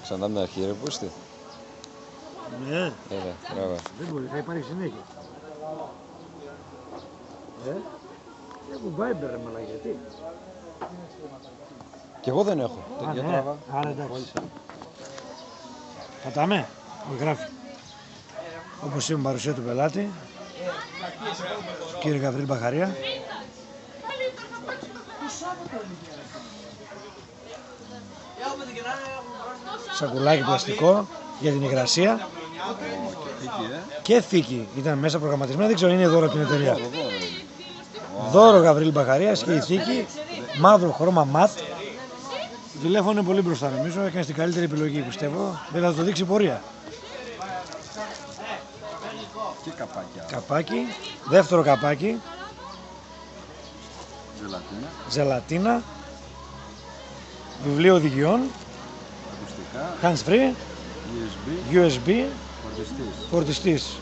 Ξανά από την αρχή, ρε, πού είστε? Ναι. Έλα, μπράβο. Δεν μπορεί, θα υπάρχει συνέχεια. Έχω Viber, ρε μαλάκα, γιατί. Κι εγώ δεν έχω. Α, Για ναι. τράβα. Άρα εντάξει. Πατάμε. Γράφει. Όπως είπαμε, παρουσία του πελάτη. Κύριε Γαβρίλ Μπαχαρία. Σακουλάκι πλαστικό για την υγρασία. Και θήκη. Ήταν μέσα προγραμματισμένα, δεν ξέρω, είναι δώρο από την εταιρεία. Δώρο Γαβρίλ Μπαχαρίας και η θήκη. Μαύρο χρώμα ματ. Το τηλέφωνο είναι πολύ μπροστά, νομίζω. Έκανε την καλύτερη επιλογή, πιστεύω. Δεν θα το δείξει πορεία. Και καπάκια. Καπάκι. Δεύτερο καπάκι. Ζελατίνα. Ζελατίνα. Βιβλίο οδηγιών. Ακουστικά. Hands free. USB. Φορτιστής. Φορτιστής.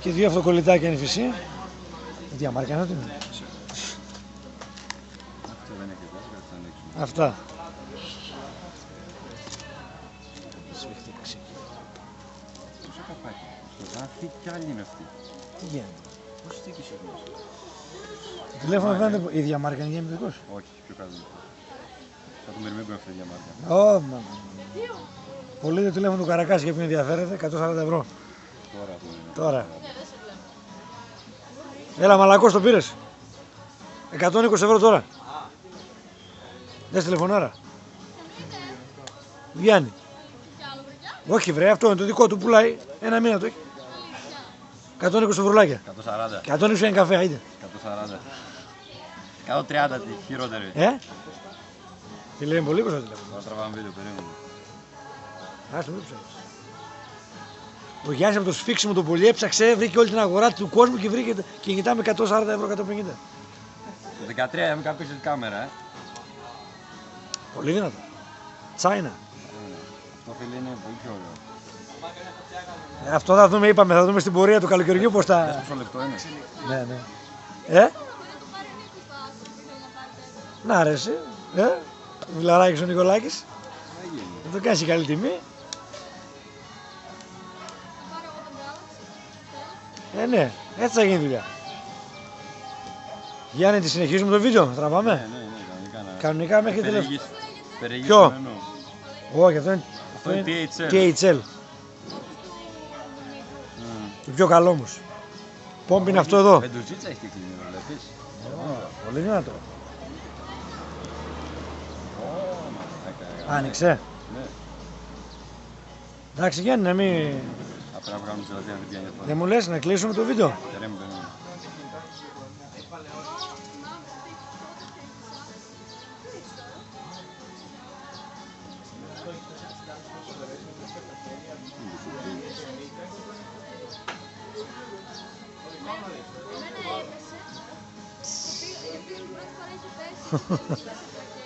Και δύο αυτοκολλητάκια NFC. Τι αμάρκα είναι, είναι. Αυτό δεν έχει εδώ, θα ανοίξουμε. Αυτά. Πόσα καπάκια. Στο δάχτυ κι άλλη είναι αυτή. Τι γίνεται. Πόσες θήκες έχει μέσα? Το τηλέφωνο φαίνεται η ίδια μάρκα είναι γεμιτικός. Όχι, πιο κάτω. Θα το μυρμήγκω αυτή για μάρκα. Πολύ το τηλέφωνο του Καρακάση για ποιον ενδιαφέρεται, 140 ευρώ. Τώρα το είναι. Τώρα. Έλα μαλακός το πήρες. 120 ευρώ τώρα. Δες τηλεφωνάρα. Βγαίνει. Όχι βρε, αυτό είναι το δικό του, πουλάει. Ένα μήνα το έχει. 120 ευρουλάκια. 140. 120 είναι καφέ, είδε. 140. 130 τη χειρότερη. Τι λέει πολύ κοστά το τηλέφωνο. Τώρα τραβάμε βίντεο, περίμενε. Άστο, μην ψάξεις. Ο Γιάννης από το σφίξιμο το πολύ έψαξε, βρήκε όλη την αγορά του κόσμου και βρήκε και κινητά με 140 ευρώ, 150. Το 13 είχαμε κάποιο τη κάμερα, Πολύ δυνατό. Τσάινα. Αυτό φίλε είναι πολύ πιο ωραίο. Αυτό θα δούμε, είπαμε, θα δούμε στην πορεία του καλοκαιριού πώς θα... Πόσο λεπτό είναι? Ναι, ναι. Να αρέσει. Μιλαράκης ο Νικολάκης. Δεν το κάνεις η καλή τιμή. Ναι, έτσι θα γίνει δουλειά. Γιάννη, τη συνεχίζουμε το βίντεο, τραβάμε. Ναι, κανονικά. Κανονικά μέχρι τελευταίο. Ποιο? Όχι, αυτό είναι THL. Το πιο καλό όμως. Πόμπ είναι αυτό εδώ. Βεντουζίτσα έχει κλείνει, βλέπεις. Πολύ δυνατό. Άνοιξε. Ναι. Εντάξει Γιάννη, να μην... Απλά να βγάλουμε ζελατίνα, δεν πιάνει αυτό. Δεν μου λες να κλείσουμε το βίντεο. Περίμενε.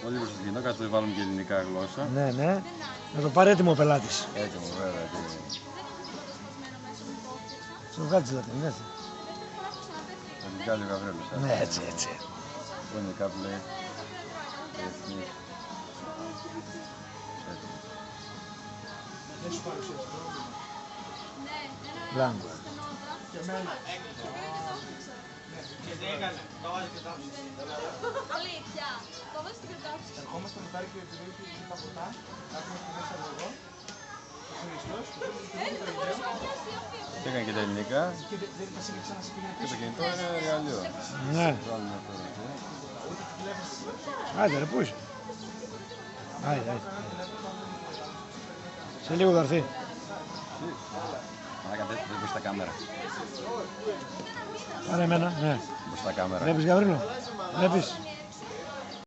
Πολύ προσεκτικό, κάτω το βάλουμε και ελληνικά γλώσσα. Ναι, ναι. Να το πάρει έτοιμο ο πελάτης. Έτοιμο, βέβαια. Στο βγάλει τη λατινή, έτσι. Θα την κάνει ο Γαβρέλος. Ναι, έτσι, έτσι. Πού είναι κάπου λέει. Εθνής. Μπλάνκο. Αλήθεια, το βάζεις στην κρετάψη. Ερχόμαστε μετά και επειδή έχει τα ποτά, έχουμε στη μέσα εδώ, ο Χριστός, Και έκανε και τα ελληνικά. και δεν μας είχε ξανασυπήρει Και το κινητό είναι εργαλείο. Ναι. Βάλουμε αυτό εδώ. Άντε ρε, πού είσαι. Άιντε, άιντε. Σε λίγο θα έρθει. Μαλάκα, δεν μπροστά κάμερα. Πάρε εμένα, ναι. Μπροστά κάμερα. Βλέπεις Γαβρίλο, βλέπεις.